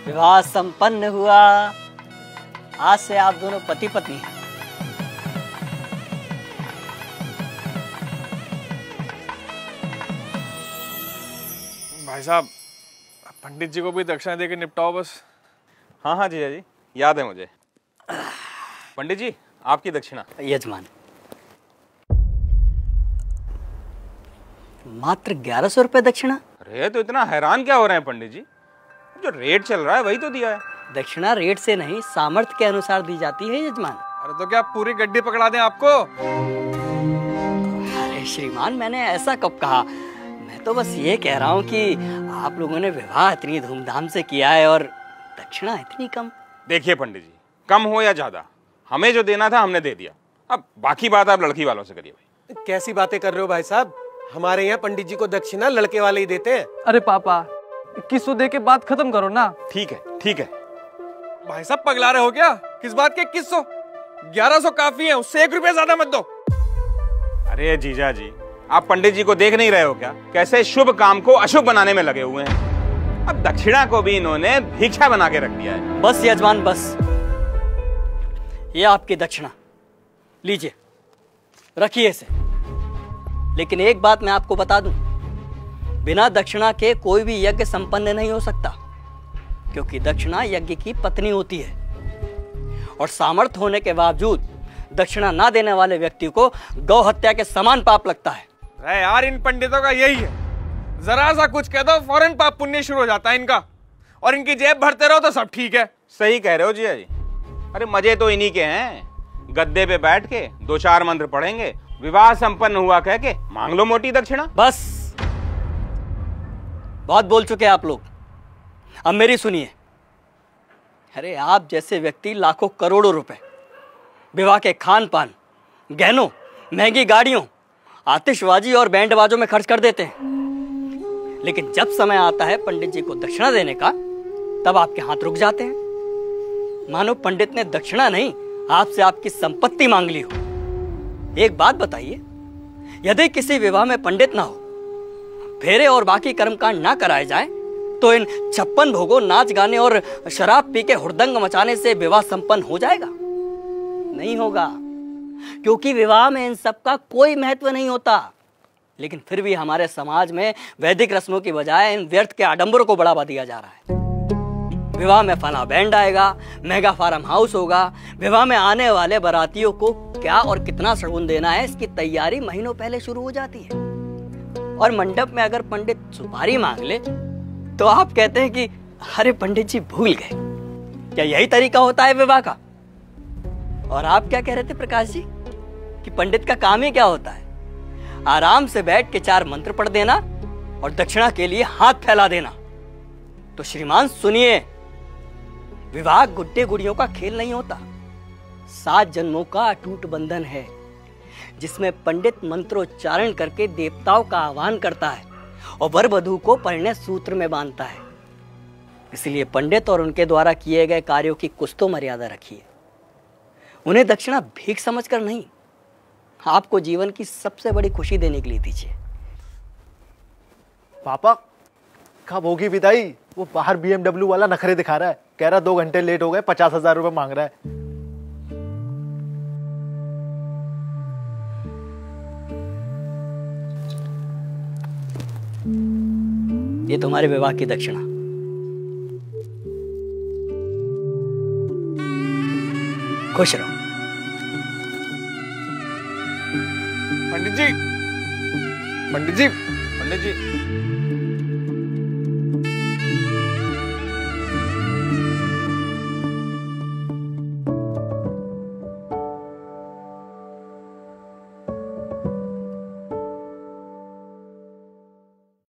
विवाह संपन्न हुआ। आज से आप दोनों पति पत्नी हैं। भाई साहब, पंडित जी को भी दक्षिणा देके निपटाओ बस। हाँ हाँ जीजा जी, याद है मुझे। पंडित जी, आपकी दक्षिणा। यजमान, मात्र 1100 रुपए दक्षिणा। अरे तो इतना हैरान क्या हो रहे हैं पंडित जी? जो रेट चल रहा है वही तो दिया है। दक्षिणा रेट से नहीं, सामर्थ्य के अनुसार दी जाती है यजमान। अरे तो क्या पूरी गड्डी पकड़ा दें आपको? अरे श्रीमान, मैंने ऐसा कब कहा? मैं तो बस ये कह रहा हूँ कि आप लोगों ने विवाह इतनी धूमधाम से किया है और दक्षिणा इतनी कम। देखिए पंडित जी, कम हो या ज्यादा, हमें जो देना था हमने दे दिया। अब बाकी बात आप लड़की वालों से करिए भाई। कैसी बातें कर रहे हो भाई साहब? हमारे यहाँ पंडित जी को दक्षिणा लड़के वाले ही देते हैं। अरे पापा, 2100 दे के बात खत्म करो ना। ठीक है ठीक है। भाई साहब पगला रहे हो क्या? किस बात के 2100? 1100 काफी है, उससे 1 रुपया ज्यादा मत दो। अरे जीजा जी, आप पंडित जी को देख नहीं रहे हो क्या? कैसे शुभ काम को अशुभ बनाने में लगे हुए हैं। अब दक्षिणा को भी इन्होंने भिक्षा बना के रख दिया है। बस यजमान बस, ये आपकी दक्षिणा लीजिए, रखिए इसे। लेकिन एक बात मैं आपको बता दूं, बिना दक्षिणा के कोई भी यज्ञ संपन्न नहीं हो सकता, क्योंकि दक्षिणा यज्ञ की पत्नी होती है और सामर्थ्य होने के बावजूद दक्षिणा ना देने वाले व्यक्ति को गौ हत्या के समान पाप लगता है। अरे यार, इन पंडितों का यही है, जरा सा कुछ कह दो फौरन पाप पुण्य शुरू हो जाता है इनका, और इनकी जेब भरते रहो तो सब ठीक है। सही कह रहे हो जीजा जी। अरे मजे तो इन्हीं के हैं, गद्दे पे बैठ के 2-4 मंत्र पढ़ेंगे, विवाह संपन्न हुआ कह के मांग लो मोटी दक्षिणा। बस, बहुत बोल चुके आप लोग, अब मेरी सुनिए। अरे आप जैसे व्यक्ति लाखों करोड़ों रुपए विवाह के खान पान, गहनों, महंगी गाड़ियों, आतिशबाजी और बैंड बाजों में खर्च कर देते हैं, लेकिन जब समय आता है पंडित जी को दक्षिणा देने का, तब आपके हाथ रुक जाते हैं, मानो पंडित ने दक्षिणा नहीं आपसे आपकी संपत्ति मांग ली हो। एक बात बताइए, यदि किसी विवाह में पंडित ना हो, फेरे और बाकी कर्मकांड ना कराए जाए, तो इन 56 भोगों, नाच गाने और शराब पी के हुड़दंग मचाने से विवाह संपन्न हो जाएगा? नहीं होगा, क्योंकि विवाह में इन सब का कोई महत्व नहीं होता। लेकिन फिर भी हमारे समाज में वैदिक रस्मों की बजाय इन व्यर्थ के आडंबरों को बढ़ावा दिया जा रहा है। विवाह में फला बैंड आएगा, मेगा फार्म हाउस होगा, विवाह में आने वाले बारातियों को क्या और कितना शगुन देना है, इसकी तैयारी महीनों पहले शुरू हो जाती है। और मंडप में अगर पंडित सुपारी मांग ले तो आप कहते हैं कि अरे पंडित जी भूल गए। क्या यही तरीका होता है विवाह का? और आप क्या कह रहे थे प्रकाश जी कि पंडित का काम ही क्या होता है? आराम से बैठ के 4 मंत्र पढ़ देना और दक्षिणा के लिए हाथ फैला देना। तो श्रीमान सुनिए, विवाह गुड्डे गुड़ियों का खेल नहीं होता, 7 जन्मों का अटूट बंधन है, जिसमें पंडित मंत्रोच्चारण करके देवताओं का आह्वान करता है और वर वधू को परिणय सूत्र में बांधता है। इसलिए पंडित और उनके द्वारा किए गए कार्यों की कुछ तो मर्यादा रखिए। उन्हें दक्षिणा भीख समझकर नहीं, आपको जीवन की सबसे बड़ी खुशी देने के लिए दीजिए। पापा, कब होगी विदाई? वो बाहर BMW वाला नखरे दिखा रहा है, कह रहा 2 घंटे लेट हो गए, 50,000 रुपए मांग रहा है। ये तुम्हारे विवाह की दक्षिणा। खुश रहो। पंडित जी, पंडित जी, पंडित जी,